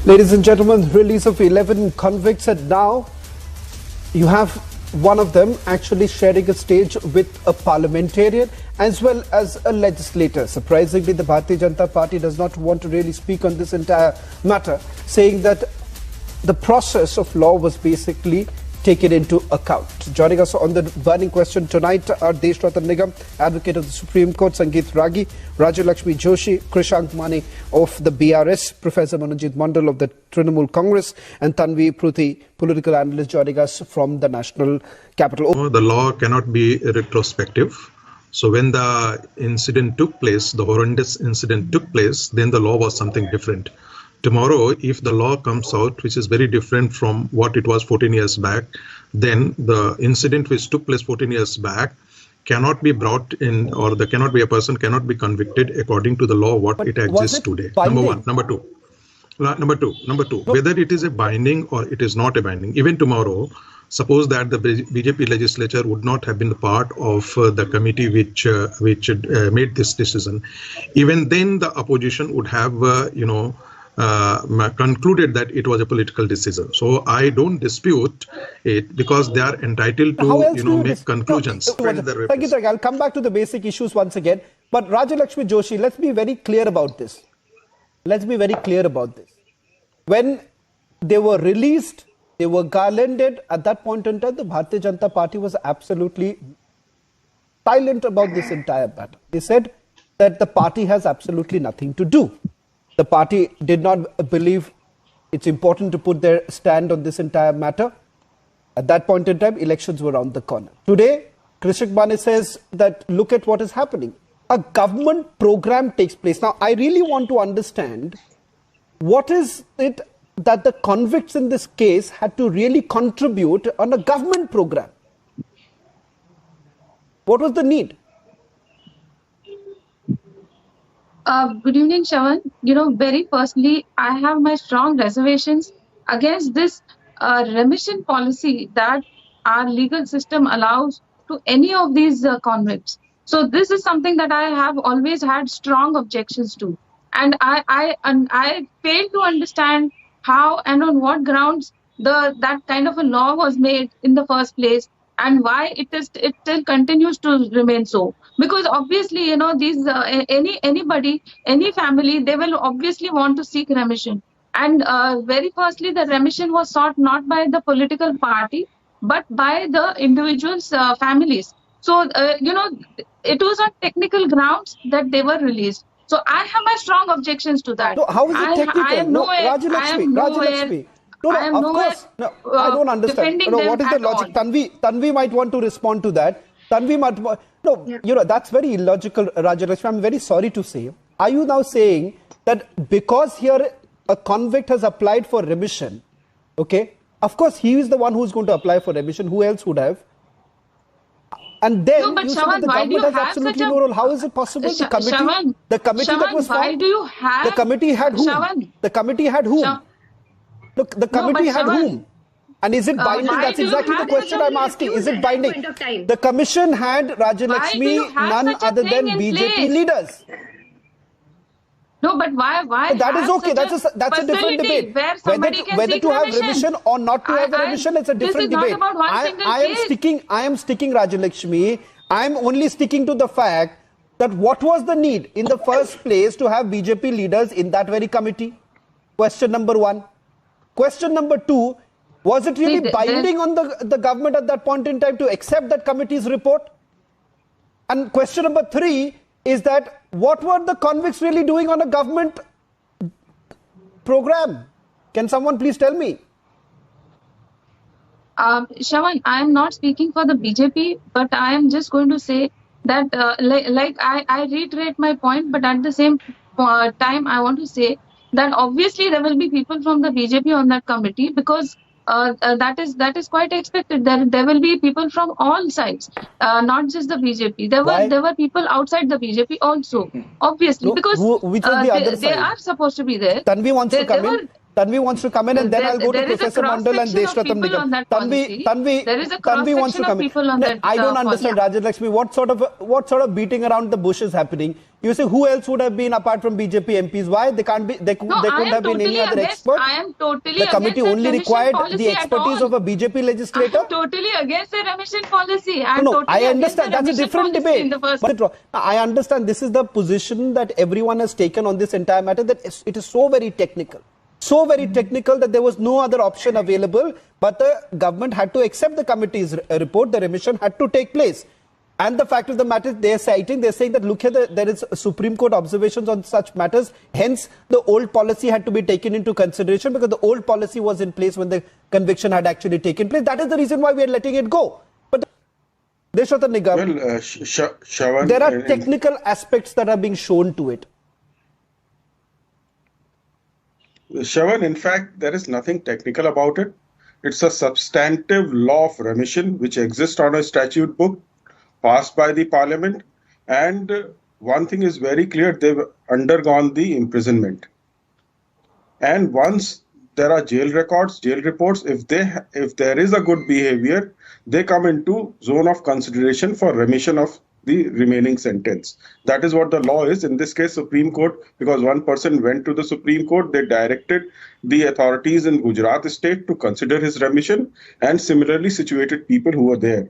Ladies and gentlemen, release of 11 convicts, and now you have one of them actually sharing a stage with a parliamentarian as well as a legislator. Surprisingly, the Bharatiya Janata Party does not want to really speak on this entire matter, saying that the process of law was basically taken into account. Joining us on the burning question tonight are Deshratan Nigam, Advocate of the Supreme Court, Sangeet Ragi, Rajalakshmi Joshi, Krishank Mani of the BRS, Professor Manojit Mandal of the Trinamool Congress, and Tanvi Pruthi, political analyst, joining us from the National Capital. The law cannot be retrospective. So when the incident took place, the horrendous incident took place, then the law was something different. Tomorrow, if the law comes out, which is very different from what it was 14 years back, then the incident which took place 14 years back cannot be brought in, or there cannot be a person cannot be convicted according to the law what it exists today. Binding? Number one. Number two, whether it is a binding or it is not a binding. Even tomorrow, suppose that the BJP legislature would not have been part of the committee which made this decision. Even then, the opposition would have, concluded that it was a political decision. So I don't dispute it because they are entitled to, make conclusions. I'll come back to the basic issues once again. But Rajalakshmi Joshi, let's be very clear about this. When they were released, they were garlanded. At that point in time, the Bharatiya Janata Party was absolutely silent about this entire matter. They said that the party has absolutely nothing to do. The party did not believe it's important to put their stand on this entire matter. At that point in time, elections were around the corner. Today, Krishank Mani says that look at what is happening. A government program takes place. Now, I really want to understand what is it that the convicts in this case had to really contribute on a government program. What was the need? Good evening, Shawan. Very firstly, I have my strong reservations against this remission policy that our legal system allows to any of these convicts. So this is something that I have always had strong objections to. And I fail to understand how and on what grounds that kind of a law was made in the first place, and why it still continues to remain so. Because obviously, these any family, they will obviously want to seek remission. And very firstly, the remission was sought not by the political party, but by the individuals' families. So, it was on technical grounds that they were released. So I have my strong objections to that. No, how is it technical? I am nowhere. Rajalakshmi. I don't understand. What is the logic? Tanvi might want to respond to that. That's very illogical, Rajalakshmi. I'm very sorry to say. Are you now saying that because here a convict has applied for remission, okay, of course he is the one who's going to apply for remission, who else would have? And then you say that the government has absolutely no role. How is it possible? The committee that was formed, the committee had whom? The committee had whom? Look, the committee had whom? And is it binding? That's exactly the question I'm asking. Is it binding? The commission had Rajalakshmi, none other than BJP leaders. No, but why? That is okay. That's a different debate. Whether to have remission or not to have remission, it's a different debate. I am sticking, Rajalakshmi. I am only sticking to the fact that what was the need in the first place to have BJP leaders in that very committee? Question number one. Question number two, was it really binding on the government at that point in time to accept that committee's report? And question number three is that what were the convicts really doing on a government program? Can someone please tell me? Shawan, I am not speaking for the BJP, but I am just going to say that I reiterate my point, but at the same time I want to say that obviously there will be people from the BJP on that committee, because that is quite expected. There will be people from all sides, not just the BJP. There were people outside the BJP also, obviously, because which was the other they side? are supposed to be there. Tanvi wants to come in. Tanvi wants to come in, and then I'll go to There is a Professor Mondal and cross-section of Deshratam people on Nigam. that policy. There is a Tanvi wants to cross-section of come in. people on that I don't understand, policy. Rajalakshmi, what sort of beating around the bush is happening? You say who else would have been apart from BJP MPs? Why they can't be? They couldn't have been any other expert. I am totally The committee against only required the expertise of a BJP legislator. I am totally against the remission policy. I understand that's a different debate. I understand this is the position that everyone has taken on this entire matter, that it is so very technical. So very technical that there was no other option available, but the government had to accept the committee's report. The remission had to take place. And the fact of the matter, they're saying that look here, there is Supreme Court observations on such matters. Hence, the old policy had to be taken into consideration because the old policy was in place when the conviction had actually taken place. That is the reason why we are letting it go. But Deshratam Nigam, Shravan, there are technical aspects that are being shown to it. Shravan, in fact, there is nothing technical about it. It's a substantive law of remission which exists on a statute book passed by the parliament. And one thing is very clear, they've undergone the imprisonment. And once there are jail records, jail reports, if there is a good behavior, they come into zone of consideration for remission of the remaining sentence. That is what the law is. In this case, Supreme Court, because one person went to the Supreme Court, they directed the authorities in Gujarat state to consider his remission, and similarly situated people who were there.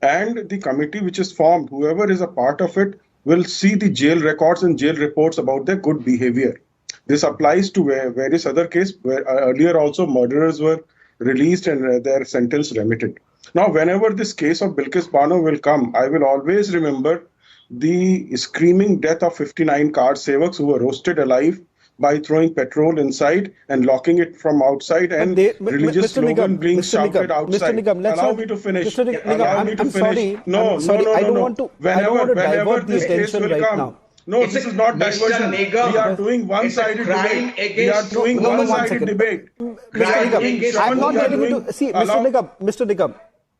And the committee which is formed, whoever is a part of it, will see the jail records and jail reports about their good behavior. This applies to various other cases where earlier also murderers were released and their sentence remitted. Now, whenever this case of Bilkis Bano will come, I will always remember the screaming death of 59 car sevaks who were roasted alive by throwing petrol inside and locking it from outside, and religious slogan being shouted outside. Allow me to finish. Allow me to finish. No. I don't want to divert the attention right now. No, this is not diversion. We are doing one-sided debate. We are doing one-sided debate. I'm not getting into. See, Mr. Nigam,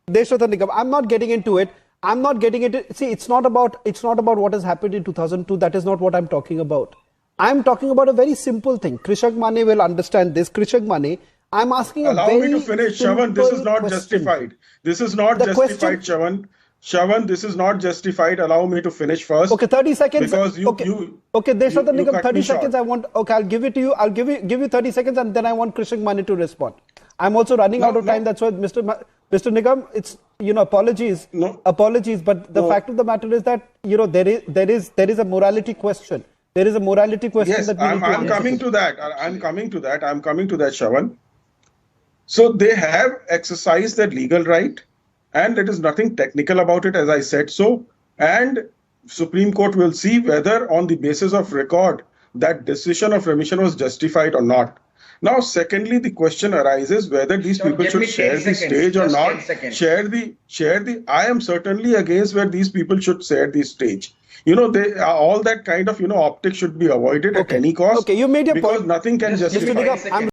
Deshratam Nigam, I'm not getting into it. I'm not getting into. See, it's not about what has happened in 2002. That is not what I'm talking about. I'm talking about a very simple thing. Krishak Mane will understand this. Krishak Mane, I'm asking Allow me to finish, Shravan. This is not justified. This is not justified, Shravan. Shravan, this is not justified. Allow me to finish first. Okay, 30 seconds. Because okay, Deshratam Nigam, 30 seconds. Okay, I'll give it to you. I'll give you 30 seconds, and then I want Krishak Mane to respond. I'm also running out of time. That's why, Mr. Nigam, it's apologies, but the fact of the matter is that there is a morality question. There is a morality question. Yes, that we need I'm coming to that. I'm coming to that, Shravan. So they have exercised their legal right, and there is nothing technical about it, as I said so. And Supreme Court will see whether on the basis of record that decision of remission was justified or not. Now, secondly, the question arises whether these people should share the stage or not. I am certainly against where these people should share the stage. All that kind of optics should be avoided at any cost. Okay, you made your point. Because nothing can justify. Mr. Nigam,